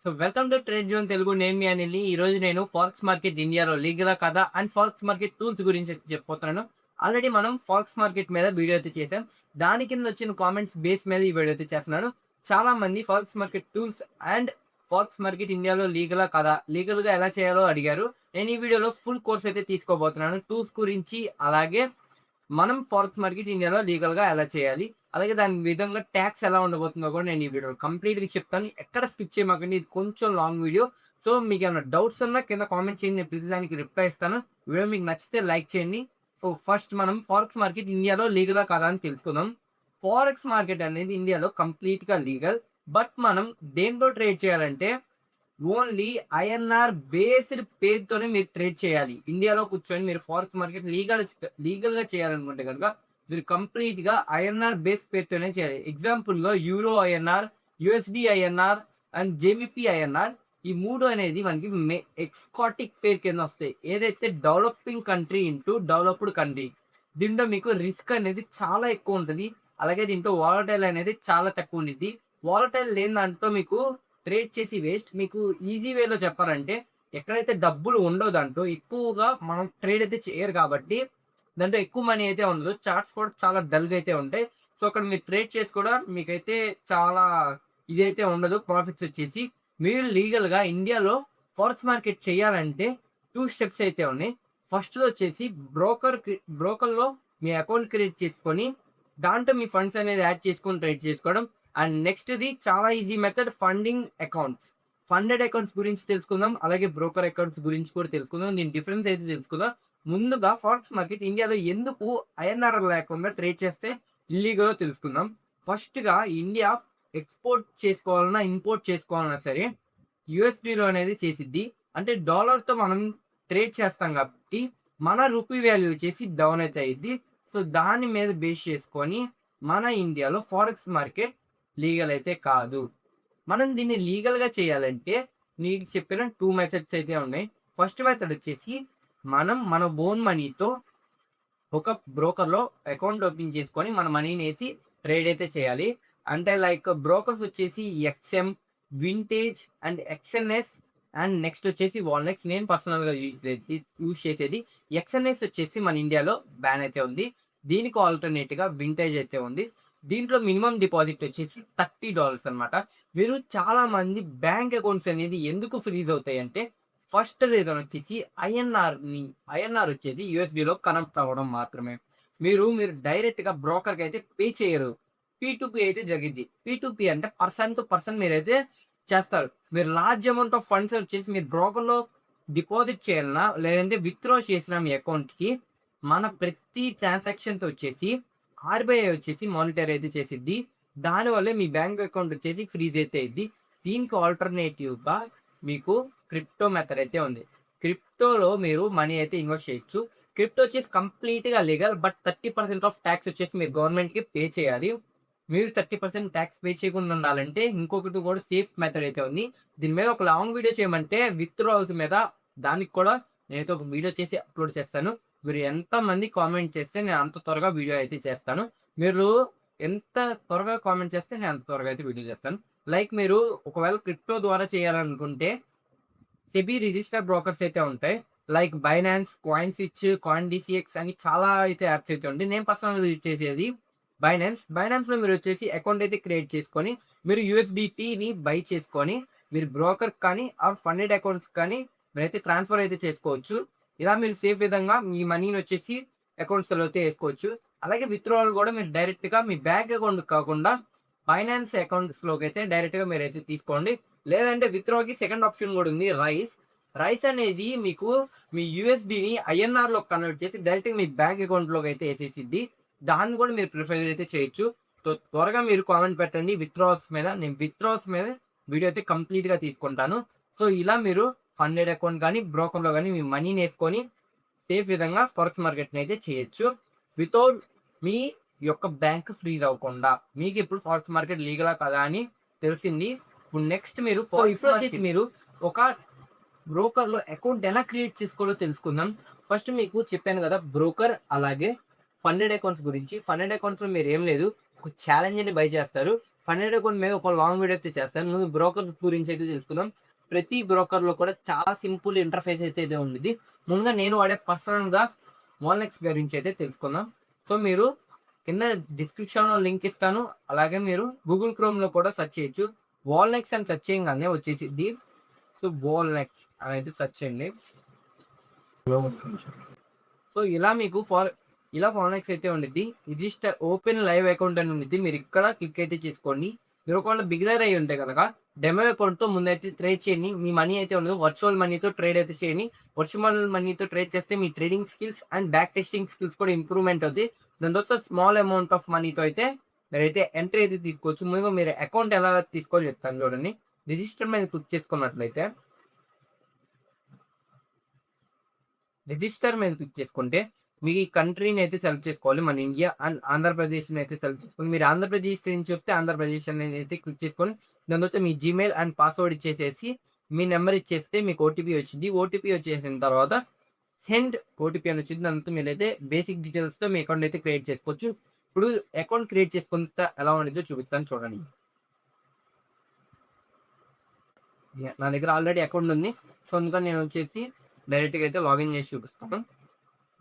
So welcome to trade zone Telugu. నేను మీ అనిల్‌ని. ఈరోజు నేను ఫారెక్స్ మార్కెట్ ఇండియాలో లీగలా కాదా అండ్ ఫారెక్స్ మార్కెట్ టూల్స్ గురించి అయితే చెప్పబోతున్నాను. ఆల్రెడీ మనం ఫారెక్స్ మార్కెట్ మీద వీడియో అయితే చేసాం. దాని కింద వచ్చిన కామెంట్స్ బేస్ మీద ఈ వీడియో అయితే చేస్తున్నాను. చాలామంది forex market tools and forex market ఇండియాలో లీగలా కాదా? లీగల్‌గా ఎలా చేయాలో అడిగారు. నేను ఈ వీడియోలో ఫుల్ కోర్స్ అయితే తీసుకోబోతున్నాను. టూల్స్ గురించి అలాగే మనం ఫారెక్స్ మార్కెట్ ఇండియాలో లీగల్‌గా ఎలా చేయాలి? అలాగే దాని విధంగా టాక్స్ ఎలా ఉండబోతుందో కూడా నేను ఈ వీడియోలో కంప్లీట్‌గా చెప్తాను. ఎక్కడ స్కిప్ చేయమాకండి. ఇది కొంచెం లాంగ్ వీడియో. సో, మీకేమైనా డౌట్స్ ఉన్నా కింద కామెంట్ చేయండి. నేను ప్రతి దానికి రిప్లై ఇస్తాను. వీడియో మీకు నచ్చితే లైక్ చేయండి. సో, ఫస్ట్ మనం ఫారెక్స్ మార్కెట్ ఇండియాలో లీగలా కాదా అని తెలుసుకుందాం. ఫారెక్స్ మార్కెట్ అనేది ఇండియాలో కంప్లీట్‌గా లీగల్. బట్ మనం దేంట్లో ట్రేడ్ చేయాలంటే ఓన్లీ ఐఎన్ఆర్ బేస్డ్ పేరుతోనే మీరు ట్రేడ్ చేయాలి. ఇండియాలో కూర్చొని మీరు ఫారెక్స్ మార్కెట్ లీగల్‌గా చేయాలనుకుంటే గనుక మీరు కంప్లీట్‌గా ఐఎన్ఆర్ బేస్ పేరుతోనే చేయాలి. ఎగ్జాంపుల్‌గా euro INR, USD INR and JBP INR ఈ 3 అనేది మనకి ఎక్సాటిక్ పేరు కింద వస్తాయి. ఏదైతే developing country into developed country. దీంట్లో మీకు రిస్క్ అనేది చాలా ఎక్కువ ఉంటది. అలాగే దీంట్లో వాలటైల్ అనేది చాలా తక్కువ ఉండిద్ది. వాలటైల్ లేని దాంట్లో మీకు ట్రేడ్ చేసి వేస్ట్. మీకు ఈజీ వేలో చెప్పాలంటే ఎక్కడైతే డబ్బులు ఉండవు దాంట్లో ఎక్కువగా మనం ట్రేడ్ అయితే చేయరు కాబట్టి దాంట్లో ఎక్కువ మనీ అయితే ఉండదు. చార్ట్స్ కూడా చాలా డల్‌గా అయితే ఉంటాయి. సో, అక్కడ మీరు ట్రేడ్ చేసి కూడా మీకైతే చాలా ఇదైతే ఉండదు ప్రాఫిట్స్ వచ్చేసి. మీరు లీగల్‌గా ఇండియాలో ఫారెక్స్ మార్కెట్ చేయాలంటే 2 స్టెప్స్ అయితే ఉన్నాయి. ఫస్ట్‌దొచ్చేసి బ్రోకర్‌లో మీ అకౌంట్ క్రియేట్ చేసుకొని దాంట్లో మీ ఫండ్స్ అనేది యాడ్ చేసుకొని ట్రేడ్ చేసుకోవడం. అండ్ నెక్స్ట్‌ది చాలా easy method funding accounts. Funded accounts గురించి తెలుసుకుందాం. అలాగే బ్రోకర్ అకౌంట్స్ గురించి కూడా తెలుసుకుందాం. దీని డిఫరెన్స్ అయితే తెలుసుకుందాం. ముందుగా ఫారెక్స్ మార్కెట్ ఇండియాలో ఎందుకు ఐఎన్ఆర్ లేకుండా ట్రేడ్ చేస్తే ఇల్లీగలో తెలుసుకుందాం. ఫస్ట్‌గా ఇండియా ఎక్స్‌పోర్ట్ చేసుకోవాలన్నా, ఇంపోర్ట్ చేసుకోవాలన్నా సరే యూఎస్‌డీలో అనేది చేసిద్ది. అంటే డాలర్‌తో మనం ట్రేడ్ చేస్తాం కాబట్టి మన రూపీ వాల్యూ వచ్చేసి డౌన్ అయితే అయ్యిద్ది. సో, దాని మీద బేస్ చేసుకొని మన ఇండియాలో ఫారెక్స్ మార్కెట్ లీగల్ అయితే కాదు. మనం దీన్ని లీగల్‌గా చేయాలంటే నీకు చెప్పిన 2 మెథడ్స్ అయితే ఉన్నాయి. ఫస్ట్ మెథడ్ వచ్చేసి మనం మన ఓన్ మనీతో ఒక బ్రోకర్‌లో అకౌంట్ ఓపెన్ చేసుకొని మన మనీనేసి ట్రేడ్ అయితే చేయాలి. అంటే లైక్ బ్రోకర్స్ వచ్చేసి XM, Vantage and Exness and next వచ్చేసి వాల్‌నెక్స్. నేను పర్సనల్‌గా యూజ్ చేసేది ఎక్స్ఎన్ఎస్ వచ్చేసి మన ఇండియాలో బ్యాన్ అయితే ఉంది. దీనికి ఆల్టర్‌నేట్‌గా వింటేజ్ అయితే ఉంది. దీంట్లో మినిమమ్ డిపాజిట్ వచ్చేసి $30 అన్నమాట. మీరు చాలామంది బ్యాంక్ అకౌంట్స్ అనేది ఎందుకు ఫ్రీజ్ అవుతాయంటే ఫస్ట్ రీజన్ వచ్చేసి ఐఎన్ఆర్ వచ్చేసి యూఎస్‌డీలో కనెక్ట్ అవ్వడం మాత్రమే. మీరు డైరెక్ట్‌గా బ్రోకర్‌కైతే పే చేయరు. పీ2పీ అయితే జరిగిద్ది. పీ2పీ అంటే పర్సన్ టు పర్సన్ మీరైతే చేస్తారు. మీరు లార్జ్ అమౌంట్ ఆఫ్ ఫండ్స్ వచ్చేసి మీరు బ్రోకర్‌లో డిపాజిట్ చేయాలన్నా, లేదంటే విత్‌డ్రా చేసినా మీ అకౌంట్‌కి మన ప్రతి ట్రాన్సాక్షన్‌తో వచ్చేసి ఆర్‌బీఐ వచ్చేసి మానిటర్ అయితే చేసిద్ది. దానివల్లే మీ బ్యాంక్ అకౌంట్ వచ్చేసి ఫ్రీజ్ అయితే అయ్యిద్ది. దీనికి ఆల్టర్‌నేటివ్‌గా మీకు క్రిప్టో మెథడ్ అయితే ఉంది. క్రిప్టోలో మీరు మనీ అయితే ఇన్వెస్ట్ చేయొచ్చు. క్రిప్టో వచ్చేసి కంప్లీట్‌గా లీగల్. బట్ 30% ఆఫ్ టాక్స్ వచ్చేసి మీరు గవర్నమెంట్‌కి పే చేయాలి. మీరు 30% టాక్స్ పే చేయకుండా ఉండాలంటే ఇంకొకటి కూడా సేఫ్ మెథడ్ అయితే ఉంది. దీని మీద ఒక లాంగ్ వీడియో చేయమంటే విత్‌డ్రావల్స్ మీద దానికి కూడా నేనైతే ఒక వీడియో చేసి అప్‌లోడ్ చేస్తాను. మీరు ఎంతమంది కామెంట్ చేస్తే నేను అంత త్వరగా వీడియో అయితే చేస్తాను. మీరు ఎంత త్వరగా కామెంట్ చేస్తే నేను అంత త్వరగా అయితే వీడియో చేస్తాను. లైక్ మీరు ఒకవేళ క్రిప్టో ద్వారా చేయాలనుకుంటే సెబీ రిజిస్టర్డ్ బ్రోకర్స్ అయితే ఉంటాయి. లైక్ బైనాన్స్, కాయిన్‌స్విచ్, కాయిన్‌డీసీఎక్స్ అని చాలా అయితే యాప్స్ అయితే ఉంటాయి. నేను పర్సనల్‌గా యూజ్ చేసేది బైనాన్స్. బైనాన్స్‌లో మీరొచ్చేసి అకౌంట్ అయితే క్రియేట్ చేసుకొని, మీరు యూఎస్‌డిటీని బై చేసుకొని, మీరు బ్రోకర్‌కి కానీ ఆర్ ఫండెడ్ అకౌంట్స్ కానీ మీరైతే ట్రాన్స్‌ఫర్ అయితే చేసుకోవచ్చు. ఇలా మీరు సేఫ్ విధంగా మీ మనీనొచ్చేసి అకౌంట్స్‌లో అయితే ఏసుకోవచ్చు. అలాగే విత్‌డ్రావల్ గూడా మీరు డైరెక్ట్‌గా మీ బ్యాంక్ అకౌంట్‌కి కాకుండా బైనాన్స్ అకౌంట్స్‌లోకైతే డైరెక్ట్‌గా మీరైతే తీసుకోండి. లేదంటే విత్‌డ్రాకి సెకండ్ ఆప్షన్ గూడా ఉంది రైస్. రైస్ అనేది మీకు మీ యూఎస్‌డిని ఐఎన్ఆర్‌లోకి కన్వర్ట్ చేసి డైరెక్ట్‌గా మీ బ్యాంక్ అకౌంట్‌లోకి అయితే ఎసేసిద్ది. దాన్ని గూడా మీరు ప్రిఫర్ అయితే చేయొచ్చు. సో, త్వరగా మీరు కామెంట్ పెట్టండి విత్‌డ్రావల్స్ మీద. నేను విత్‌డ్రావల్స్ మీద వీడియో అయితే కంప్లీట్‌గా తీసుకుంటాను. సో, ఇలా మీరు ఫండెడ్ అకౌంట్ గానీ, బ్రోకర్‌లో గానీ మీ మనీనేసుకొని సేఫ్ విధంగా ఫారెక్స్ మార్కెట్‌నయితే చేయొచ్చు. వితౌట్ మీ యొక్క బ్యాంక్ ఫ్రీజ్ అవ్వకుండా. మీకిప్పుడు ఫారెక్స్ మార్కెట్ లీగలా కాదా అని తెలిసింది. ఇప్పుడు నెక్స్ట్ మీరు ఇప్పుడొచ్చేసి మీరు ఒక బ్రోకర్‌లో అకౌంట్ ఎలా క్రియేట్ చేసుకోవాలో తెలుసుకుందాం. ఫస్ట్ మీకు చెప్పాను గదా! బ్రోకర్ అలాగే ఫండెడ్ అకౌంట్స్ గురించి. ఫండెడ్ అకౌంట్స్‌లో మీరేం లేదు. ఒక ఛాలెంజ్‌ని బై చేస్తారు. ఫైనల్ అకౌంట్ మీద ఒక లాంగ్ వీడియో అయితే చేస్తాను. ముందు బ్రోకర్ గురించి అయితే తెలుసుకుందాం. ప్రతి బ్రోకర్‌లో కూడా చాలా సింపుల్ ఇంటర్‌ఫేస్ అయితే ఉండిద్ది. ముందుగా నేను వాడే పర్సనల్‌గా వాల్‌నెక్స్ గురించి అయితే తెలుసుకుందాం. సో, మీరు కింద డిస్క్రిప్షన్‌లో లింక్ ఇస్తాను. అలాగే మీరు గూగుల్ క్రోమ్‌లో కూడా సెర్చ్ చేయొచ్చు. వాల్‌నెక్స్ అని సెర్చ్ చేయంగానే వచ్చేసిద్ది. సో, వాల్‌నెక్స్ అనేది సెర్చ్ చేయండి. సో, ఇలా మీకు ఇలా ఫార్మాక్స్ అయితే ఉండిద్ది. రిజిస్టర్ ఓపెన్ లైవ్ అకౌంట్ అని ఉండిద్ది. మీరు ఇక్కడ క్లిక్ అయితే చేసుకోండి. మీరు ఒకవేళ బిగినర్ అయ్యి ఉంటే గనక డెమో అకౌంట్‌తో ముందైతే ట్రేడ్ చేయండి. మీ మనీ అయితే ఉండదు. వర్చువల్ మనీతో ట్రేడ్ అయితే చేయండి. వర్చువల్ మనీతో ట్రేడ్ చేస్తే మీ trading skills and back testing skills కూడా ఇంప్రూవ్‌మెంట్ అవుద్ది. దాని తర్వాత స్మాల్ అమౌంట్ ఆఫ్ మనీతో అయితే మీరైతే ఎంట్రీ అయితే తీసుకోవచ్చు. ముందుగా మీరు అకౌంట్ ఎలా తీసుకోవాలో చెప్తాను చూడండి. రిజిస్టర్ మీద క్లిక్ చేసుకున్నట్లయితే రిజిస్టర్ మీద క్లిక్ చేసుకుంటే, మీ కంట్రీని అయితే సెలెక్ట్ చేసుకోవాలి. మన ఇండియా అండ్ ఆంధ్రప్రదేశ్‌ని అయితే సెలెక్ట్ చేసుకొని, మీరు ఆంధ్రప్రదేశ్ నుంచి చెప్తే ఆంధ్రప్రదేశ్ అనేది అయితే క్లిక్ చేసుకొని, దాని తర్వాత మీ జీమెయిల్ అండ్ పాస్వర్డ్ ఇచ్చేసేసి, మీ నంబర్ ఇచ్చేస్తే మీకు ఓటీపీ వచ్చిద్ది. ఓటీపీ వచ్చేసిన తర్వాత సెండ్ ఓటీపీ అని వచ్చిద్ది. దాని తర్వాత మీరైతే బేసిక్ డీటెయిల్స్‌తో మీ అకౌంట్ అయితే క్రియేట్ చేసుకోవచ్చు. ఇప్పుడు అకౌంట్ క్రియేట్ చేసుకున్నంత ఎలా ఉండిద్దో చూపిస్తాను చూడండి. నా దగ్గర ఆల్రెడీ అకౌంట్ ఉంది. సో, అందుకని నేను వచ్చేసి డైరెక్ట్‌గా అయితే లాగిన్ చేసి చూపిస్తాను.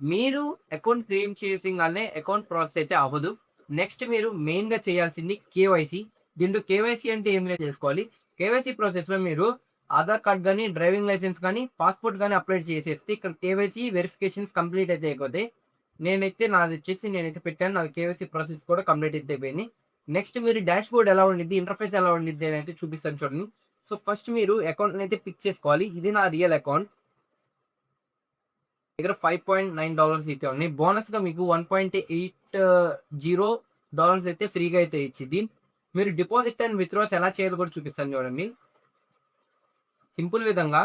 మీరు అకౌంట్ క్రియేట్ చేసింగాల్నే అకౌంట్ ప్రాసెస్ అయితే అవ్వదు. నెక్స్ట్ మీరు మెయిన్‌గా చేయాల్సింది కేవైసీ. దీంట్లో కేవైసీ అంటే ఏం లేదు చేసుకోవాలి. కేవైసీ ప్రాసెస్‌లో మీరు ఆధార్ కార్డ్ గాని, డ్రైవింగ్ లైసెన్స్ గాని, పాస్‌పోర్ట్ గాని అప్‌లోడ్ చేసేస్తే ఇక్కడ కేవైసీ వెరిఫికేషన్స్ కంప్లీట్ అయితే అయిపోతాయి. నేనైతే పెట్టాను. నాది కేవైసీ ప్రాసెస్ కూడా కంప్లీట్ అయితే అయిపోయింది. నెక్స్ట్ మీరు డాష్‌బోర్డ్ ఎలా ఉండిద్ది, ఇంటర్‌ఫేస్ ఎలా ఉండిద్ది అని అయితే చూపిస్తాను చూడండి. సో, ఫస్ట్ మీరు అకౌంట్‌నైతే పిక్ చేసుకోవాలి. ఇది నా రియల్ అకౌంట్. దగ్గర $5.9 అయితే ఉన్నాయి. బోనస్‌గా మీకు $1.80 అయితే ఫ్రీగా అయితే ఇచ్చిద్ది. మీరు డిపాజిట్ అండ్ విత్‌డ్రాస్ ఎలా చేయాలో కూడా చూపిస్తాను చూడండి. సింపుల్ విధంగా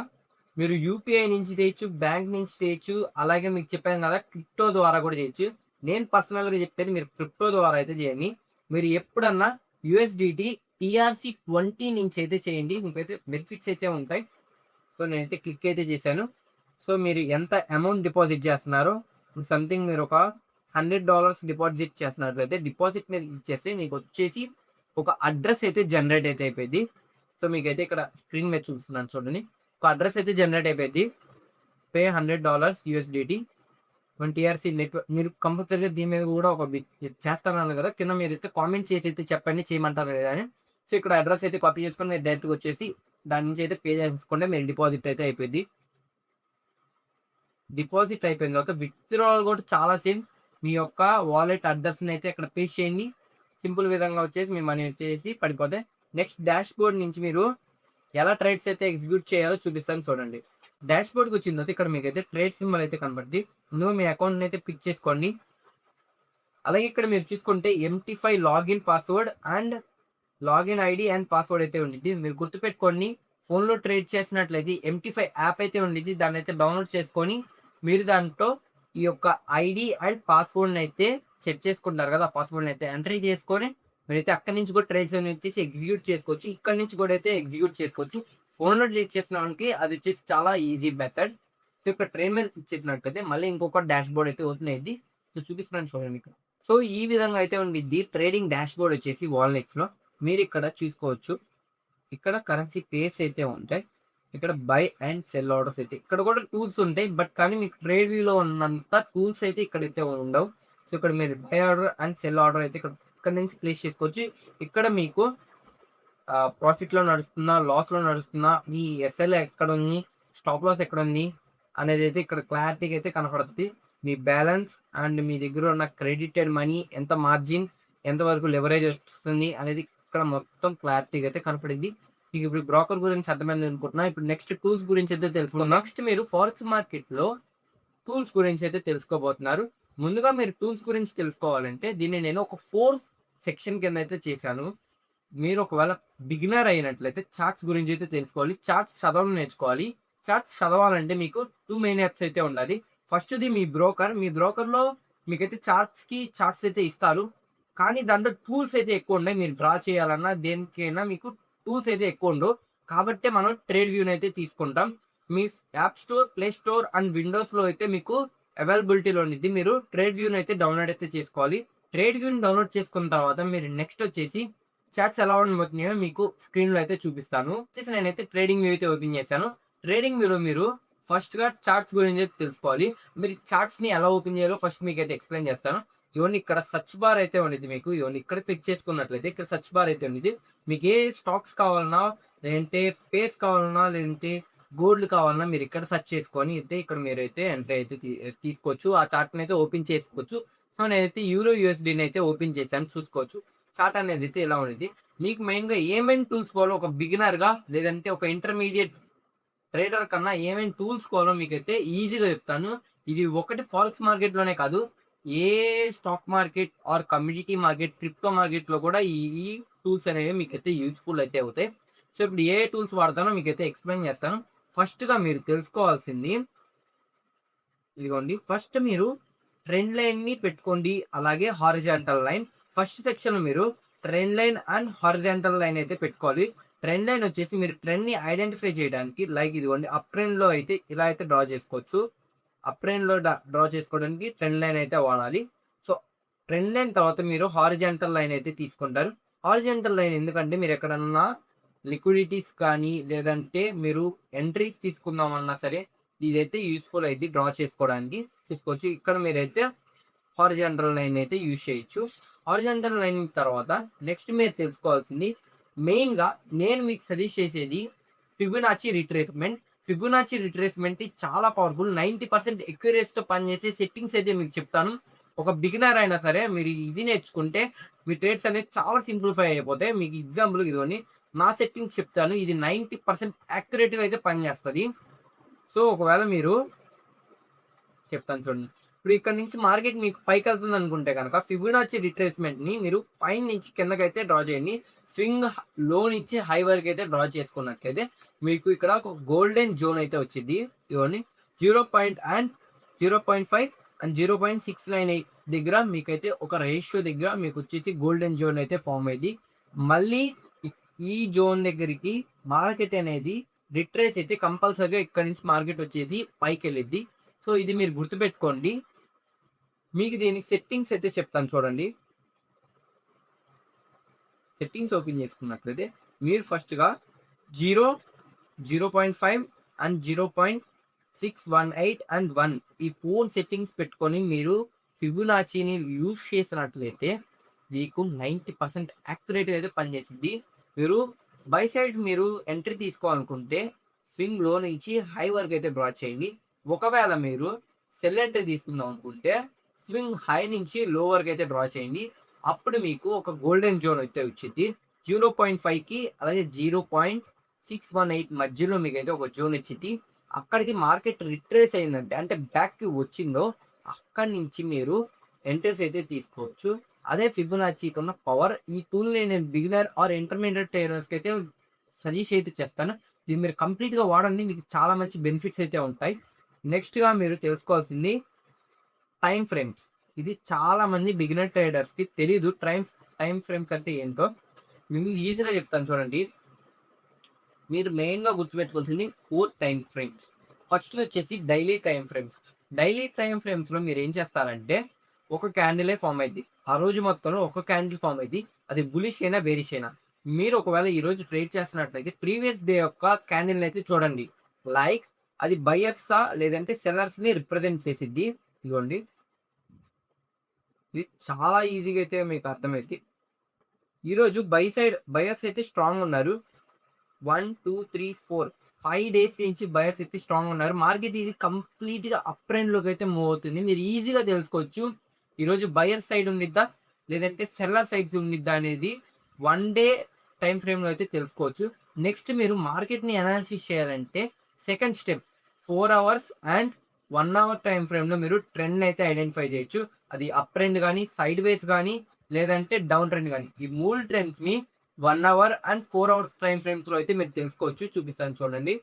మీరు యూపీఐ నుంచి చేయొచ్చు, బ్యాంక్ నుంచి చేయొచ్చు. అలాగే మీకు చెప్పాను కదా! క్రిప్టో ద్వారా కూడా చేయొచ్చు. నేను పర్సనల్‌గా చెప్పేది మీరు క్రిప్టో ద్వారా అయితే చేయండి. మీరు ఎప్పుడన్నా యూఎస్‌డిటీ TRC20 నుంచి అయితే చేయండి. మీకైతే బెనిఫిట్స్ అయితే ఉంటాయి. సో, నేనైతే క్లిక్ అయితే చేశాను. సో, మీరు ఎంత అమౌంట్ డిపాజిట్ చేస్తున్నారో సంథింగ్ మీరు ఒక $100 డిపాజిట్ చేస్తున్నట్లయితే డిపాజిట్ మీద ఇచ్చేస్తే మీకొచ్చేసి ఒక అడ్రెస్ అయితే జనరేట్ అయితే అయిపోద్ది. సో, మీకైతే ఇక్కడ స్క్రీన్ మీద చూపిస్తున్నాను చూడండి. ఒక అడ్రెస్ అయితే జనరేట్ అయిపోద్ది. పే $100 యూఎస్‌డిటీ 1 టీఆర్‌సీ నెట్‌వర్క్ మీరు కంపల్సరీగా దీని మీద కూడా ఒక చేస్తానన్నారు కదా! కింద మీరైతే కామెంట్ చేసి అయితే చెప్పండి చేయమంటారా లేదా అని. సో, ఇక్కడ అడ్రెస్ అయితే కాపీ చేసుకొని మీరు డైరెక్ట్‌గా వచ్చేసి దాని నుంచి అయితే పే చేసేసుకుంటే మీరు డిపాజిట్ అయితే అయిపోద్ది. డిపాజిట్ అయిపోయిన తర్వాత విత్‌డ్రావల్ కూడా చాలా సేమ్. మీ యొక్క వాలెట్ అడ్రెస్‌ని అయితే ఇక్కడ పేస్ట్ చేయండి. సింపుల్ విధంగా వచ్చేసి మీ మనీ వచ్చేసి పడిపోతాయి. నెక్స్ట్ డాష్‌బోర్డ్ నుంచి మీరు ఎలా ట్రేడ్స్ అయితే ఎగ్జిక్యూట్ చేయాలో చూపిస్తాను చూడండి. డాష్‌బోర్డ్‌కి వచ్చిన తర్వాత ఇక్కడ మీకైతే ట్రేడ్ సింబల్ అయితే కనపడుద్ది. ముందుగా మీ అకౌంట్‌ని అయితే పిక్ చేసుకోండి. అలాగే ఇక్కడ మీరు చూసుకుంటే MT5 login password and login ID and password అయితే ఉండిద్ది. మీరు గుర్తుపెట్టుకోండి. ఫోన్‌లో ట్రేడ్ చేసినట్లయితే MT5 యాప్ అయితే ఉండిద్ది. దాన్నయితే డౌన్‌లోడ్ చేసుకొని, మీరు దాంట్లో ఈ యొక్క ఐడీ అండ్ పాస్వర్డ్‌నయితే సెట్ చేసుకుంటారు కదా! పాస్వర్డ్‌నయితే ఎంట్రీ చేసుకొని, మీరైతే అక్కడి నుంచి కూడా ట్రేడ్స్ అనేవి వచ్చేసి ఎగ్జిక్యూట్ చేసుకోవచ్చు. ఇక్కడి నుంచి కూడా అయితే ఎగ్జిక్యూట్ చేసుకోవచ్చు. ఫోన్‌లో ట్రేడ్ చేసినవానికి అది వచ్చేసి చాలా ఈజీ మెథడ్. సో, ఇక్కడ ట్రైన్ మీద క్లిక్ చేసినట్లయితే మళ్ళీ ఇంకొక డాష్‌బోర్డ్ అయితే ఓపెన్ అయ్యిద్ది. సో, చూపిస్తున్నాను చూడండి ఇక్కడ. సో, ఈ విధంగా అయితే ఉండిద్ది. ట్రేడింగ్ డాష్‌బోర్డ్ వచ్చేసి వాల్‌నెక్స్‌లో. మీరిక్కడ చూసుకోవచ్చు. ఇక్కడ కరెన్సీ పేర్స్ అయితే ఉంటాయి. ఇక్కడ బై అండ్ సెల్ ఆర్డర్స్ అయితే ఇక్కడ కూడా టూల్స్ ఉంటాయి. బట్ కానీ మీకు ట్రేడ్ వ్యూలో ఉన్నంత టూల్స్ అయితే ఇక్కడైతే ఉండవు. సో, ఇక్కడ మీరు by order and cell order అయితే ఇక్కడ నుంచి ప్లేస్ చేసుకోవచ్చు. ఇక్కడ మీకు ప్రాఫిట్‌లో నడుస్తుందా? లాస్‌లో నడుస్తుందా? మీ ఎస్ఎల్ ఎక్కడుంది? స్టాప్ లాస్ ఎక్కడుంది? అనేదైతే ఇక్కడ క్లారిటీగా అయితే కనపడుద్ది. మీ బ్యాలెన్స్ అండ్ మీ దగ్గర ఉన్న క్రెడిటెడ్ మనీ ఎంత మార్జిన్, ఎంతవరకు లెవరేజ్ వస్తుంది అనేది ఇక్కడ మొత్తం క్లారిటీగా అయితే కనపడిద్ది. మీకు ఇప్పుడు బ్రోకర్ గురించి అర్థమైంది అనుకుంటున్నా. ఇప్పుడు నెక్స్ట్ టూల్స్ గురించి అయితే తెలుసుకుందాం. నెక్స్ట్ మీరు ఫారెక్స్ మార్కెట్‌లో టూల్స్ గురించి అయితే తెలుసుకోబోతున్నారు. ముందుగా మీరు టూల్స్ గురించి తెలుసుకోవాలంటే దీన్ని నేను ఒక 4 సెక్షన్ కింద అయితే చేశాను. మీరు ఒకవేళ బిగినర్ అయినట్లయితే చార్ట్స్ గురించి అయితే తెలుసుకోవాలి. చార్ట్స్ చదవడం నేర్చుకోవాలి. చార్ట్స్ చదవాలంటే మీకు 2 మెయిన్ యాప్స్ అయితే ఉండాలి. ఫస్ట్‌ది మీ బ్రోకర్. మీ బ్రోకర్‌లో మీకైతే చార్ట్స్ అయితే ఇస్తారు. కానీ దాంట్లో టూల్స్ అయితే ఎక్కువుంటాయి. మీరు డ్రా చేయాలన్నా దేనికైనా మీకు టూల్స్ అయితే ఎక్కువుండవు. కాబట్టే మనం ట్రేడ్ వ్యూని అయితే తీసుకుంటాం. మీ app store, play store and విండోస్‌లో అయితే మీకు అవైలబిలిటీలో ఉండిద్ది. మీరు ట్రేడ్ వ్యూని అయితే డౌన్‌లోడ్ అయితే చేసుకోవాలి. ట్రేడ్ వ్యూని డౌన్‌లోడ్ చేసుకున్న తర్వాత మీరు నెక్స్ట్ వచ్చేసి చార్ట్స్ ఎలా ఉండబోతున్నాయో మీకు స్క్రీన్‌లో అయితే చూపిస్తాను. వచ్చేసి నేనైతే ట్రేడింగ్ వ్యూ అయితే ఓపెన్ చేశాను. ట్రేడింగ్ వ్యూలో మీరు ఫస్ట్‌గా చార్ట్స్ గురించి అయితే తెలుసుకోవాలి. మీరు చార్ట్స్‌ని ఎలా ఓపెన్ చేయాలో ఫస్ట్ మీకైతే ఎక్స్‌ప్లెయిన్ చేస్తాను. ఇగోండి ఇక్కడ సెర్చ్ బార్ అయితే ఉండిద్ది మీకు. ఇగోండి ఇక్కడ క్లిక్ చేసుకున్నట్లయితే ఇక్కడ సెర్చ్ బార్ అయితే ఉండిద్ది. మీకు ఏ స్టాక్స్ కావాలన్నా, లేదంటే పేర్స్ కావాలన్నా, లేదంటే గోల్డ్ కావాలన్నా మీరు ఇక్కడ సెర్చ్ చేసుకొని అయితే ఇక్కడ మీరైతే ఎంట్రీ అయితే తీసుకోవచ్చు. ఆ చార్ట్‌ని అయితే ఓపెన్ చేసుకోవచ్చు. సో, నేనైతే యూరో యూఎస్‌డీని అయితే ఓపెన్ చేశాను చూసుకోవచ్చు. చార్ట్ అనేదైతే ఇలా ఉండిద్ది. మీకు మెయిన్‌గా ఏమేం టూల్స్ కావాలో ఒక బిగినర్‌గా లేదంటే ఒక ఇంటర్మీడియేట్ ట్రేడర్ కన్నా ఏమేం టూల్స్ కావాలో మీకైతే ఈజీగా చెప్తాను. ఇది ఒకటి ఫారెక్స్ మార్కెట్‌లోనే కాదు. ఏ stock market or commodity market, crypto మార్కెట్‌లో కూడా ఈ ఈ టూల్స్ అనేవి మీకైతే యూజ్‌ఫుల్ అయితే అవుతాయి. సో, ఇప్పుడు ఏ టూల్స్ వాడతానో మీకైతే ఎక్స్‌ప్లెయిన్ చేస్తాను. ఫస్ట్‌గా మీరు తెలుసుకోవాల్సింది ఇదిగోండి. ఫస్ట్ మీరు ట్రెండ్ లైన్‌ని పెట్టుకోండి. అలాగే హారిజాంటల్ లైన్. ఫస్ట్ సెక్షన్‌లో మీరు trend line and horizontal line అయితే పెట్టుకోవాలి. ట్రెండ్ లైన్ వచ్చేసి మీరు ట్రెండ్‌ని ఐడెంటిఫై చేయడానికి లైక్ ఇదిగోండి అప్ ట్రెండ్‌లో అయితే ఇలా అయితే డ్రా చేసుకోవచ్చు. అప్ ట్రెండ్‌లో డ్రా చేసుకోవడానికి ట్రెండ్ లైన్ అయితే వాడాలి. సో, ట్రెండ్ లైన్ తర్వాత మీరు హారిజాంటల్ లైన్ అయితే తీసుకుంటారు. హారిజాంటల్ లైన్ ఎందుకంటే మీరు ఎక్కడన్నా లిక్విడిటీస్ కానీ, లేదంటే మీరు ఎంట్రీస్ తీసుకుందామన్నా సరే ఇదైతే యూజ్‌ఫుల్ అయిద్ది డ్రా చేసుకోవడానికి తీసుకోవచ్చు. ఇక్కడ మీరైతే హారిజాంటల్ లైన్ అయితే యూజ్ చేయొచ్చు. హారిజాంటల్ లైన్ తర్వాత నెక్స్ట్ మీరు తెలుసుకోవాల్సింది మెయిన్‌గా నేను మీకు సజెస్ట్ చేసేది ఫిబొనాచి రిట్రేస్‌మెంట్. ఫిబొనాచి రిట్రేస్‌మెంట్ చాలా పవర్‌ఫుల్. 90% అక్యురసీ‌తో పనిచేసే సెట్టింగ్స్ అయితే మీకు చెప్తాను. ఒక బిగినర్ అయినా సరే మీరు ఇది నేర్చుకుంటే మీ ట్రేడ్స్ అనేవి చాలా సింప్లిఫై అయిపోతాయి. మీకు ఎగ్జాంపుల్ ఇదిగోండి నా సెట్టింగ్స్ చెప్తాను. ఇది 90% యాక్యురేట్‌గా అయితే పనిచేస్తది. సో, ఒకవేళ మీరు చెప్తాను చూడండి. ఇప్పుడు ఇక్కడ నుంచి మార్కెట్ మీకు పైకెళ్తుందనుకుంటే గనక ఫిబొనాచి రిట్రేస్‌మెంట్‌ని మీరు పైన నుంచి కిందకైతే డ్రా చేయండి. స్వింగ్ లో నుంచి హై వరకైతే డ్రా చేసుకున్నట్లయితే మీకు ఇక్కడ ఒక గోల్డెన్ జోన్ అయితే వచ్చిద్ది. ఇదిగోండి 0.5 అండ్ 0.698 దగ్గర మీకైతే ఒక రేషియో దగ్గర మీకొచ్చేసి గోల్డెన్ జోన్ అయితే ఫార్మ్ అయ్యిద్ది. మళ్ళీ ఇ ఈ జోన్ దగ్గరికి మార్కెట్ అనేది రిట్రేస్ అయితే కంపల్సరీగా ఇక్కడి నుంచి మార్కెట్ వచ్చేది పైకెళ్ళిద్ది. సో, ఇది మీరు గుర్తుపెట్టుకోండి. మీకు దీనికి సెట్టింగ్స్ అయితే చెప్తాను చూడండి. సెట్టింగ్స్ ఓపెన్ చేసుకున్నట్లయితే మీరు ఫస్ట్‌గా 0, 0.5 అండ్ 0.618 అండ్ 1 ఈ 4 సెట్టింగ్స్ పెట్టుకొని మీరు ఫిబొనాచిని యూజ్ చేసినట్లయితే మీకు 90% యాక్యురేట్‌గా అయితే పనిచేసిద్ది. మీరు బై సైడ్ మీరు ఎంట్రీ తీసుకోవాలనుకుంటే స్వింగ్ లో నుంచి హై వరకు అయితే డ్రా చేయండి. ఒకవేళ మీరు సెల్ ఎంట్రీ తీసుకుందాం అనుకుంటే స్వింగ్ హై నుంచి లో వరకు అయితే డ్రా చేయండి. అప్పుడు మీకు ఒక గోల్డెన్ జోన్ అయితే వచ్చిద్ది. 0.5కి అలాగే 0.618 మధ్యలో మీకైతే ఒక జోన్ వచ్చిద్ది. అక్కడికి మార్కెట్ రిట్రేస్ అయిందంటే అంటే బ్యాక్‌కి వచ్చిందో అక్కడి నుంచి మీరు ఎంట్రీస్ అయితే తీసుకోవచ్చు. అదే ఫిబొనాచికున్న పవర్. ఈ టూల్‌ని నేను బిగినర్ ఆర్ ఇంటర్మీడియేట్ ట్రేడర్స్‌కైతే సజెస్ట్ అయితే చేస్తాను. ఇది మీరు కంప్లీట్‌గా వాడండి. మీకు చాలా మంచి బెనిఫిట్స్ అయితే ఉంటాయి. నెక్స్ట్‌గా మీరు తెలుసుకోవాల్సింది టైమ్ ఫ్రేమ్స్. ఇది చాలా మంది బిగినర్ ట్రేడర్స్‌కి తెలీదు. టైమ్ ఫ్రేమ్స్ అంటే ఏంటో. నేను ఈజీగా చెప్తాను చూడండి. మీరు మెయిన్‌గా గుర్తుపెట్టుకోవాల్సింది 4 టైమ్ ఫ్రేమ్స్. ఫస్ట్‌ది వచ్చేసి daily time frames. Daily time ఫ్రేమ్స్‌లో మీరేం చేస్తారంటే, ఒక క్యాండిలే ఫార్మ్ అయిద్ది. ఆ రోజు మొత్తంలో ఒక క్యాండిల్ ఫార్మ్ అయిద్ది. అది బులిష్ అయినా, బేరిష్ అయినా. మీరు ఒకవేళ ఈరోజు ట్రేడ్ చేస్తున్నట్లయితే ప్రీవియస్ డే యొక్క క్యాండిల్‌ని అయితే చూడండి. లైక్ అది బయర్సా లేదంటే సెల్లర్స్‌ని రిప్రజెంట్ చేసిద్ది. ఇదిగోండి. ఇది చాలా ఈజీగా అయితే మీకు అర్థమైద్ది. ఈరోజు బయర్స్ అయితే స్ట్రాంగ్ ఉన్నారు. 1, 2, 3, 4 5 డేస్ నుంచి బయర్స్ అయితే స్ట్రాంగ్ ఉన్నారు. మార్కెట్ ఇది కంప్లీట్‌గా అప్ ట్రెండ్‌లోకి అయితే మూవ్ అవుతుంది. మీరు ఈజీగా తెలుసుకోవచ్చు. ఈరోజు బయర్ సైడ్ ఉండిద్దా? లేదంటే సెల్లర్ సైడ్స్ ఉండిద్దా అనేది 1 డే టైమ్ ఫ్రేమ్‌లో అయితే తెలుసుకోవచ్చు. నెక్స్ట్ మీరు మార్కెట్‌ని అనాలిసిస్ చేయాలంటే second step 4 hours and 1 hour time ఫ్రేమ్‌లో మీరు ట్రెండ్‌ని అయితే ఐడెంటిఫై చేయొచ్చు. అది అప్ ట్రెండ్ గాని, సైడ్ వేస్ గాని, లేదంటే డౌన్ ట్రెండ్ గాని. ఈ 3 ట్రెండ్స్‌ని 1 అవర్ అండ్ 4 అవర్స్ టైమ్ ఫ్రేమ్స్‌లో అయితే మీరు తెలుసుకోవచ్చు. చూపిస్తాను చూడండి.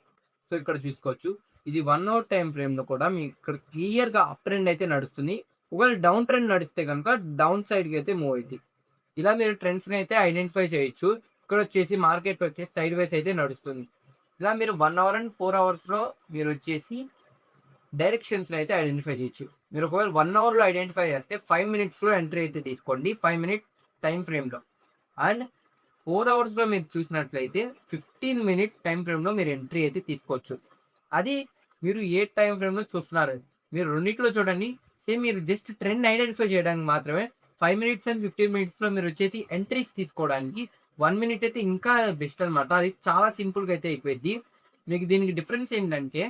సో, ఇక్కడ చూసుకోవచ్చు. ఇది 1 అవర్ టైమ్ ఫ్రేమ్‌లో కూడా మీకు ఇక్కడ క్లియర్‌గా అప్ ట్రెండ్ అయితే నడుస్తుంది. ఒకవేళ డౌన్ ట్రెండ్ నడిస్తే గనుక డౌన్ సైడ్‌కి అయితే మూవ్ అయిద్ది. ఇలా మీరు ట్రెండ్స్‌ని అయితే ఐడెంటిఫై చేయొచ్చు. ఇక్కడొచ్చేసి మార్కెట్ వచ్చేసి సైడ్ వేస్ అయితే నడుస్తుంది. ఇలా మీరు 1 అవర్ అండ్ 4 అవర్స్‌లో మీరొచ్చేసి డైరెక్షన్స్‌ని అయితే ఐడెంటిఫై చేయొచ్చు. మీరు ఒకవేళ 1 అవర్‌లో ఐడెంటిఫై చేస్తే 5 మినిట్స్‌లో ఎంట్రీ అయితే తీసుకోండి. 5 మినిట్ టైమ్ ఫ్రేమ్‌లో. అండ్ 4 అవర్స్‌లో మీరు చూసినట్లయితే 15 మినిట్ టైమ్ ఫ్రేమ్‌లో మీరు ఎంట్రీ అయితే తీసుకోవచ్చు. అది మీరు ఏ టైమ్ ఫ్రేమ్‌లో చూస్తున్నారు. మీరు రెండిట్లో చూడండి. సేమ్ మీరు జస్ట్ ట్రెండ్ ఐడెంటిఫై చేయడానికి మాత్రమే 5 మినిట్స్ అండ్ 15 మినిట్స్‌లో మీరొచ్చేసి ఎంట్రీస్ తీసుకోవడానికి 1 మినిట్ అయితే ఇంకా బెస్ట్ అనమాట. అది చాలా సింపుల్‌గా అయితే అయిపోయిద్ది. మీకు దీనికి డిఫరెన్స్ ఏంటంటే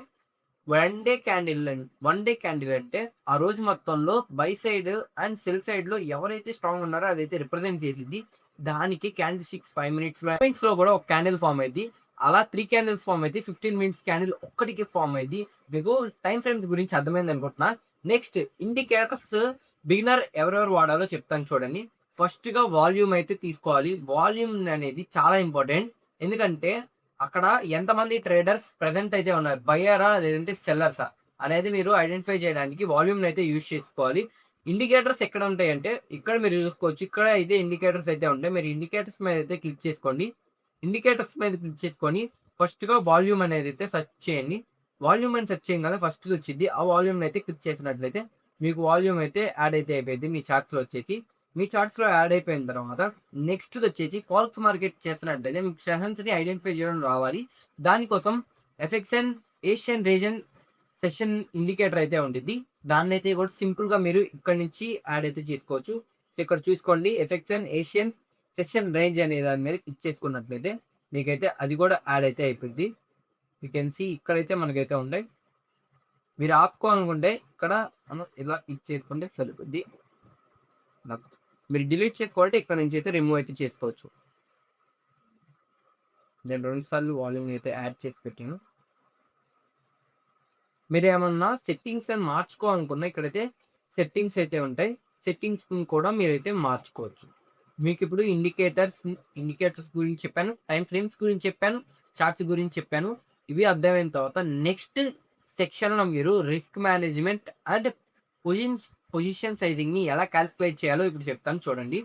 వన్ డే క్యాండిల్ అంటే ఆ రోజు మొత్తంలో బై సైడ్ అండ్ సెల్ సైడ్‌లో ఎవరైతే స్ట్రాంగ్ ఉన్నారో అదైతే రిప్రజెంట్ చేసిద్ది. దానికి క్యాండిల్ స్టిక్స్ 5 మినిట్స్‌లో కూడా ఒక క్యాండిల్ ఫార్మ్ అయిద్ది. అలా 3 క్యాండిల్స్ ఫార్మ్ అయితే 15 మినిట్స్ క్యాండిల్ ఒక్కటికే ఫార్మ్ అయిద్ది. మీకు టైమ్ ఫ్రేమ్స్ గురించి అర్థమైందనుకుంటున్నా. నెక్స్ట్ ఇండికేటర్స్ బిగినర్ ఎవరెవరు వాడాలో చెప్తాను చూడండి. ఫస్ట్‌గా వాల్యూమ్ అయితే తీసుకోవాలి. వాల్యూమ్ అనేది చాలా ఇంపార్టెంట్. ఎందుకంటే అక్కడ ఎంతమంది ట్రేడర్స్ ప్రెజెంట్ అయితే ఉన్నారు. బయ్యరా లేదంటే సెల్లర్సా అనేది మీరు ఐడెంటిఫై చేయడానికి వాల్యూమ్‌నయితే యూజ్ చేసుకోవాలి. ఇండికేటర్స్ ఎక్కడ ఉంటాయంటే ఇక్కడ మీరు చూసుకోవచ్చు. ఇక్కడ అయితే ఇండికేటర్స్ అయితే ఉంటాయి. మీరు ఇండికేటర్స్ మీద అయితే క్లిక్ చేసుకోండి. ఇండికేటర్స్ మీద క్లిక్ చేసుకొని ఫస్ట్‌గా వాల్యూమ్ అనేదైతే సెర్చ్ చేయండి. వాల్యూమ్ అని సెర్చ్ చేయంగానే ఫస్ట్‌ది వచ్చిద్ది. ఆ వాల్యూమ్‌ని అయితే క్లిక్ చేసినట్లయితే మీకు వాల్యూమ్ అయితే యాడ్ అయితే అయిపోయిద్ది మీ చార్ట్స్‌లో వచ్చేసి. మీ చార్ట్స్‌లో యాడ్ అయిపోయిన తర్వాత నెక్స్ట్‌దొచ్చేసి ఫారెక్స్ మార్కెట్ చేస్తున్నట్లయితే మీకు సెషన్స్‌ని ఐడెంటిఫై చేయడం రావాలి. దానికోసం ఎఫ్ఎక్స్ఎన్ ఏషియన్ రీజన్ సెషన్ ఇండికేటర్ అయితే ఉండిద్ది. దాన్నైతే కూడా సింపుల్‌గా మీరు ఇక్కడి నుంచి యాడ్ అయితే చేసుకోవచ్చు. సో, ఇక్కడ చూసుకోండి ఎఫ్ఎక్స్ఎన్ ఏషియన్ సెషన్ రేంజ్ అనే దాని మీద క్లిక్ చేసుకున్నట్లయితే మీకైతే అది కూడా యాడ్ అయితే అయిపోద్ది. యూ కెన్ సీ ఇక్కడైతే మనకైతే ఉంటాయి. మీరు ఆపుకోవాలనుకుంటే ఇక్కడ మనం ఇలా ఇచ్చేసుకుంటే సరిపోద్ది. ఇలా మీరు డిలీట్ చేసుకోవాలంటే ఇక్కడ నుంచి అయితే రిమూవ్ అయితే చేసుకోవచ్చు. నేను 2 సార్లు వాల్యూమ్‌ని అయితే యాడ్ చేసి పెట్టాను. మీరేమన్నా సెట్టింగ్స్ అని మార్చుకోవాలనుకున్నా ఇక్కడైతే సెట్టింగ్స్ అయితే ఉంటాయి. సెట్టింగ్స్‌ని కూడా మీరైతే మార్చుకోవచ్చు. మీకిప్పుడు ఇండికేటర్స్ గురించి చెప్పాను. టైమ్ ఫ్రేమ్స్ గురించి చెప్పాను. చార్ట్స్ గురించి చెప్పాను. ఇవి అర్థమైన తర్వాత నెక్స్ట్ సెక్షన్‌లో మీరు రిస్క్ మేనేజ్‌మెంట్ అండ్ పొజిన్ పొజిషన్ సైజింగ్‌ని ఎలా కాలిక్యులేట్ చేయాలో ఇప్పుడు చెప్తాను చూడండి.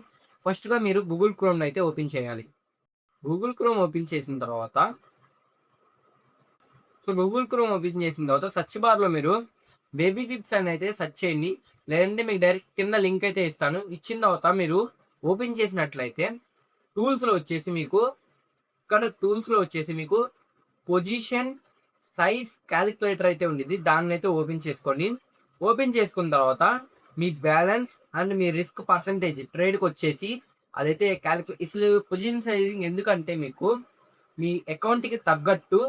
ఫస్ట్‌గా మీరు గూగుల్ క్రోమ్‌ని అయితే ఓపెన్ చేయాలి. గూగుల్ క్రోమ్ ఓపెన్ చేసిన తర్వాత గూగుల్ క్రోమ్ ఓపెన్ చేసిన తర్వాత సెర్చ్ బార్‌లో మీరు బేబీ టిప్స్ అని అయితే సెర్చ్ చేయండి. లేదంటే మీకు డైరెక్ట్ కింద లింక్ అయితే ఇస్తాను. ఇచ్చిన తర్వాత మీరు ఓపెన్ చేసినట్లయితే టూల్స్‌లో వచ్చేసి మీకు ఇక్కడ టూల్స్‌లో వచ్చేసి మీకు పొజిషన్ సైజ్ కాలిక్యులేటర్ అయితే ఉండిద్ది. దాన్నైతే ఓపెన్ చేసుకోండి. ఓపెన్ చేసుకున్న తర్వాత మీ బ్యాలెన్స్ అండ్ మీ రిస్క్ పర్సెంటేజ్ ట్రేడ్‌కొచ్చేసి అదైతే అసలు పొజిషన్ సైజింగ్ ఎందుకంటే మీకు మీ అకౌంట్‌కి తగ్గట్టు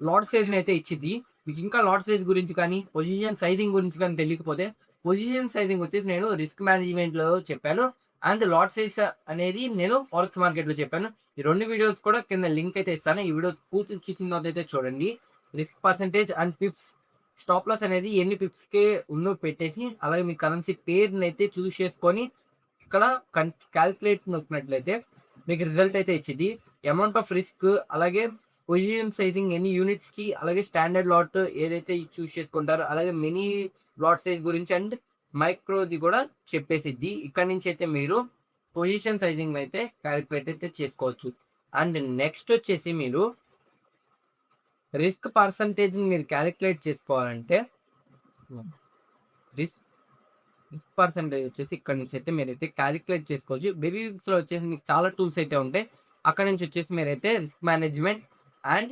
లాట్ సైజ్‌నైతే ఇచ్చిద్ది. మీకింకా లాట్ సైజ్ గురించి కానీ, పొజిషన్ సైజింగ్ గురించి కానీ తెలియకపోతే, పొజిషన్ సైజింగ్ వచ్చేసి నేను రిస్క్ మేనేజ్‌మెంట్‌లో చెప్పాను. అండ్ లాట్ సైజ్ అనేది నేను ఫారెక్స్ మార్కెట్‌లో చెప్పాను. ఈ 2 వీడియోస్ కూడా కింద లింక్ అయితే ఇస్తాను. ఈ వీడియో పూర్తిగా చూసిన తర్వాత అయితే చూడండి. Risk percentage and pips, stop loss అనేది ఎన్ని పిప్స్‌కి ఉందో పెట్టేసి, అలాగే మీ కరెన్సీ పేరునైతే చూజ్ చేసుకొని, ఇక్కడ కాలిక్యులేట్ నొక్కినట్లయితే మీకు రిజల్ట్ అయితే ఇచ్చిద్ది. అమౌంట్ ఆఫ్ రిస్క్ అలాగే పొజిషన్ సైజింగ్ ఎన్ని యూనిట్స్‌కి అలాగే స్టాండర్డ్ లాట్ ఏదైతే చూజ్ చేసుకుంటారో అలాగే మినీ లాట్ సైజ్ గురించి అండ్ మైక్రోది కూడా చెప్పేసిద్ది. ఇక్కడి నుంచి అయితే మీరు పొజిషన్ సైజింగ్ అయితే కాలిక్యులేట్ అయితే చేసుకోవచ్చు. అండ్ నెక్స్ట్ వచ్చేసి మీరు రిస్క్ పర్సెంటేజ్‌ని మీరు కాలిక్యులేట్ చేసుకోవాలంటే రిస్క్ రిస్క్ పర్సెంటేజ్ వచ్చేసి ఇక్కడి నుంచి అయితే మీరైతే కాలిక్యులేట్ చేసుకోవచ్చు. బేబీ విక్స్‌లో వచ్చేసి మీకు చాలా టూల్స్ అయితే ఉంటాయి. అక్కడి నుంచి వచ్చేసి మీరైతే risk management and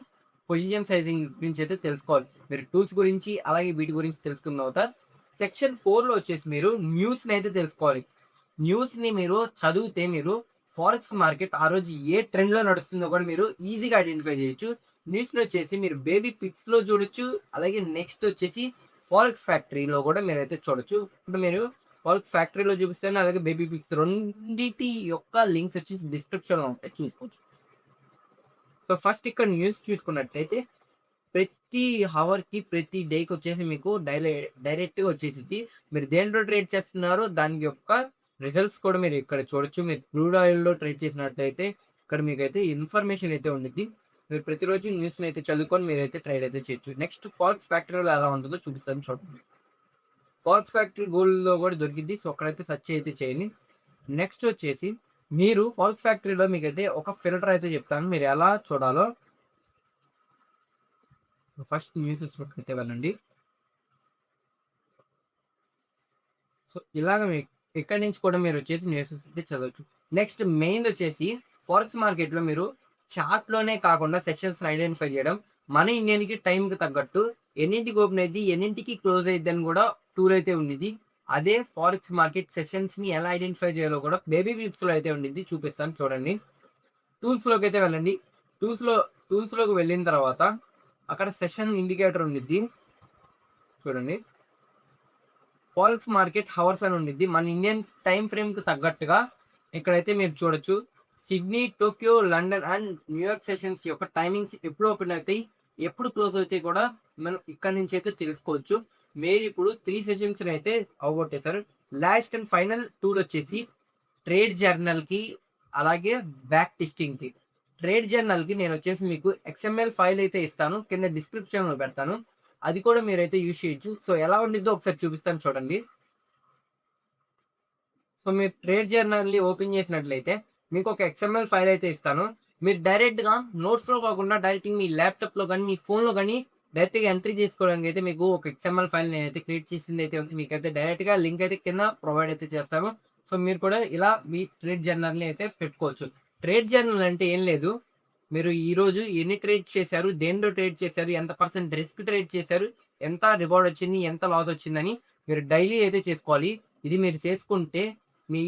position sizing గురించి అయితే తెలుసుకోవాలి. మీరు టూల్స్ గురించి అలాగే వీటి గురించి తెలుసుకున్న తర్వాత సెక్షన్ 4లో వచ్చేసి మీరు న్యూస్‌ని అయితే తెలుసుకోవాలి. న్యూస్‌ని మీరు చదివితే మీరు ఫారెక్స్ మార్కెట్ ఆ రోజు ఏ ట్రెండ్‌లో నడుస్తుందో కూడా మీరు ఈజీగా ఐడెంటిఫై చేయొచ్చు. న్యూస్‌ని వచ్చేసి మీరు బేబీ పిక్స్‌లో చూడొచ్చు. అలాగే నెక్స్ట్ వచ్చేసి ఫారెక్స్ ఫ్యాక్టరీలో కూడా మీరైతే చూడొచ్చు. ఇప్పుడు మీరు ఫారెక్స్ ఫ్యాక్టరీలో చూపిస్తాను. అలాగే బేబీ పిక్స్ రెండిటి యొక్క లింక్స్ వచ్చేసి డిస్క్రిప్షన్‌లో ఉంటాయి చూసుకోవచ్చు. సో, ఫస్ట్ ఇక్కడ న్యూస్ చూసుకున్నట్టయితే ప్రతి హవర్‌కి, ప్రతి డేకొచ్చేసి మీకు డైరెక్ట్‌గా వచ్చేసిద్ది. మీరు దేంట్లో ట్రేడ్ చేస్తున్నారో దాని యొక్క రిజల్ట్స్ కూడా మీరు ఇక్కడ చూడొచ్చు. మీరు క్రూడ్ ఆయిల్‌లో ట్రేడ్ చేసినట్టయితే ఇక్కడ మీకైతే ఇన్ఫర్మేషన్ అయితే ఉండిద్ది. మీరు ప్రతిరోజు న్యూస్‌నైతే చదువుకొని మీరైతే ట్రేడ్ అయితే చేయొచ్చు. నెక్స్ట్ ఫారెక్స్ ఫ్యాక్టరీలో ఎలా ఉంటుందో చూపిస్తాను చూడండి. ఫారెక్స్ ఫ్యాక్టరీ గూగుల్‌లో కూడా దొరికిద్ది. సో, అక్కడైతే సెర్చ్ అయితే చేయండి. నెక్స్ట్ వచ్చేసి మీరు ఫారెక్స్ ఫ్యాక్టరీలో మీకైతే ఒక ఫిల్టర్ అయితే చెప్తాను. మీరు ఎలా చూడాలో ఫస్ట్ న్యూసెస్‌లోకైతే వెళ్ళండి. సో, ఇలాగ ఇక్కడి నుంచి కూడా మీరొచ్చేసి న్యూసెస్ అయితే చదవచ్చు. నెక్స్ట్ మెయిన్‌దొచ్చేసి ఫారెక్స్ మార్కెట్‌లో మీరు చార్ట్‌లోనే కాకుండా సెషన్స్‌ని ఐడెంటిఫై చేయడం, మన ఇండియన్‌కి టైంకి తగ్గట్టు ఎన్నింటికి ఓపెన్ అయిద్ది, ఎన్నింటికి క్లోజ్ అయిద్దని గూడా టూల్ అయితే ఉండిద్ది. అదే ఫారెక్స్ మార్కెట్ సెషన్స్‌ని ఎలా ఐడెంటిఫై చేయాలో కూడా బేబీ పిప్స్‌లో అయితే ఉండిద్ది. చూపిస్తాను చూడండి. టూల్స్‌లోకైతే వెళ్ళండి. టూల్స్‌లో టూల్స్‌లోకి వెళ్ళిన తర్వాత అక్కడ సెషన్ ఇండికేటర్ ఉండిద్ది. చూడండి. ఫారెక్స్ మార్కెట్ హవర్స్ అని ఉండిద్ది. మన ఇండియన్ టైమ్ ఫ్రేమ్‌కి తగ్గట్టుగా ఇక్కడైతే మీరు చూడొచ్చు. Sydney, Tokyo, London and New York sessions యొక్క టైమింగ్స్ ఎప్పుడు ఓపెన్ అవుతాయి, ఎప్పుడు క్లోజ్ అవుతాయి కూడా మనం ఇక్కడి నుంచి అయితే తెలుసుకోవచ్చు. మీరిప్పుడు 3 సెషన్స్‌ని అయితే అవగొట్టేసారు. లాస్ట్ అండ్ ఫైనల్ టూల్ వచ్చేసి ట్రేడ్ జర్నల్‌కి అలాగే బ్యాక్ టెస్టింగ్‌కి. ట్రేడ్ జర్నల్‌కి నేనొచ్చేసి మీకు ఎక్స్ఎంఎల్ ఫైల్ అయితే ఇస్తాను. కింద డిస్క్రిప్షన్‌లో పెడతాను. అది కూడా మీరైతే యూజ్ చేయొచ్చు. సో, ఎలా ఉండిద్దో ఒకసారి చూపిస్తాను చూడండి. సో, మీరు ట్రేడ్ జర్నల్‌ని ఓపెన్ చేసినట్లయితే మీకొక ఎక్స్ఎంఎల్ ఫైల్ అయితే ఇస్తాను. మీరు డైరెక్ట్‌గా నోట్స్‌లో కాకుండా డైరెక్ట్‌గా మీ ల్యాప్‌టాప్‌లో గానీ, మీ ఫోన్‌లో గానీ డైరెక్ట్‌గా ఎంట్రీ చేసుకోవడానికైతే మీకు ఒక ఎక్స్ఎంఎల్ ఫైల్ నేనైతే క్రియేట్ చేసిందైతే ఉంది. మీకైతే డైరెక్ట్‌గా లింక్ అయితే కింద ప్రొవైడ్ అయితే చేస్తాను. సో, మీరు కూడా ఇలా మీ ట్రేడ్ జర్నల్‌ని అయితే పెట్టుకోవచ్చు. ట్రేడ్ జర్నల్ అంటే ఏం లేదు. మీరు ఈరోజు ఎన్ని ట్రేడ్ చేశారు? దేనిలో ట్రేడ్ చేశారు? ఎంత పర్సెంట్ రిస్క్ ట్రేడ్ చేశారు? ఎంత రివార్డ్ వచ్చింది? ఎంత లాస్ వచ్చిందని మీరు డైలీ అయితే చేసుకోవాలి. ఇది మీరు చేసుకుంటే మీ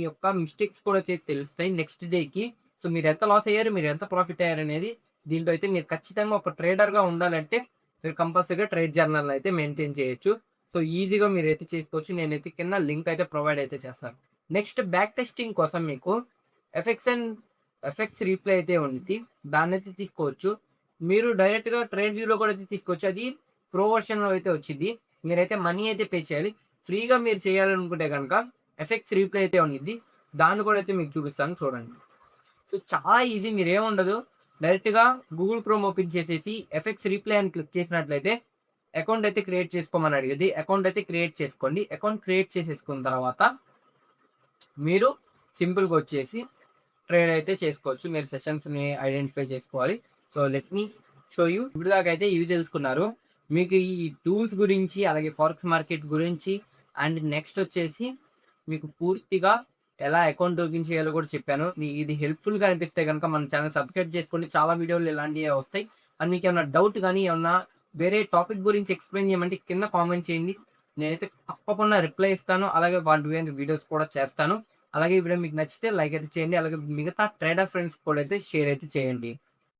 యొక్క మిస్టేక్స్ కూడా తెలుస్తాయి నెక్స్ట్ డేకి. సో, మీరెంత లాస్ అయ్యారు, మీరెంత ప్రాఫిట్ అయ్యారనేది దీంట్లో అయితే మీరు ఖచ్చితంగా ఒక ట్రేడర్‌గా ఉండాలంటే, మీరు కంపల్సరీగా ట్రేడ్ జర్నల్ అయితే మెయింటైన్ చేయొచ్చు. సో, ఈజీగా మీరైతే చేసుకోవచ్చు. నేనైతే కింద లింక్ అయితే ప్రొవైడ్ అయితే చేస్తాను. నెక్స్ట్ బ్యాక్ టెస్టింగ్ కోసం మీకు ఎఫెక్ట్స్ అండ్ ఎఫెక్ట్స్ రీప్లే అయితే ఉండిద్ది. దాన్నైతే తీసుకోవచ్చు. మీరు డైరెక్ట్‌గా ట్రేడ్ వ్యూలో కూడా అయితే తీసుకోవచ్చు. అది ప్రో వర్షన్‌లో అయితే వచ్చిద్ది. మీరైతే మనీ అయితే పే చేయాలి. ఫ్రీగా మీరు చేయాలనుకుంటే గనక ఎఫెక్ట్స్ రీప్లే అయితే ఉండిద్ది. దాన్ని కూడా అయితే మీకు చూపిస్తాను చూడండి. సో, చాలా ఈజీ మీరేముండదు. డైరెక్ట్‌గా గూగుల్ క్రోమ్ ఓపెన్ చేసేసి ఎఫెక్ట్స్ రీప్లే అని క్లిక్ చేసినట్లయితే అకౌంట్ అయితే క్రియేట్ చేసుకోమని అడిగిద్ది. అకౌంట్ అయితే క్రియేట్ చేసుకోండి. అకౌంట్ క్రియేట్ చేసేసుకున్న తర్వాత మీరు సింపుల్‌గా వచ్చేసి ట్రేడ్ అయితే చేసుకోవచ్చు. మీరు సెషన్స్‌ని ఐడెంటిఫై చేసుకోవాలి. So, let me show you. ఇప్పటిదాకైతే ఇవి తెలుసుకున్నారు. మీకు ఈ టూల్స్ గురించి, అలాగే ఫారెక్స్ మార్కెట్ గురించి అండ్ నెక్స్ట్ వచ్చేసి మీకు పూర్తిగా ఎలా అకౌంట్ ఓపెన్ చేయాలో కూడా చెప్పాను. ఇది హెల్ప్‌ఫుల్‌గా అనిపిస్తే గనుక మన ఛానెల్ సబ్స్క్రైబ్ చేసుకోండి. చాలా వీడియోలు ఇలాంటివే వస్తాయి. అండ్ మీకేమన్నా డౌట్ గాని, ఏమన్నా వేరే టాపిక్ గురించి ఎక్స్‌ప్లెయిన్ చేయమంటే కింద కామెంట్ చేయండి. నేనైతే తప్పకుండా రిప్లై ఇస్తాను. అలాగే వాటి మీద వీడియోస్ కూడా చేస్తాను. అలాగే ఈ వీడియో మీకు నచ్చితే లైక్ అయితే చేయండి. అలాగే మిగతా ట్రేడర్ ఫ్రెండ్స్ కూడా అయితే షేర్ అయితే చేయండి.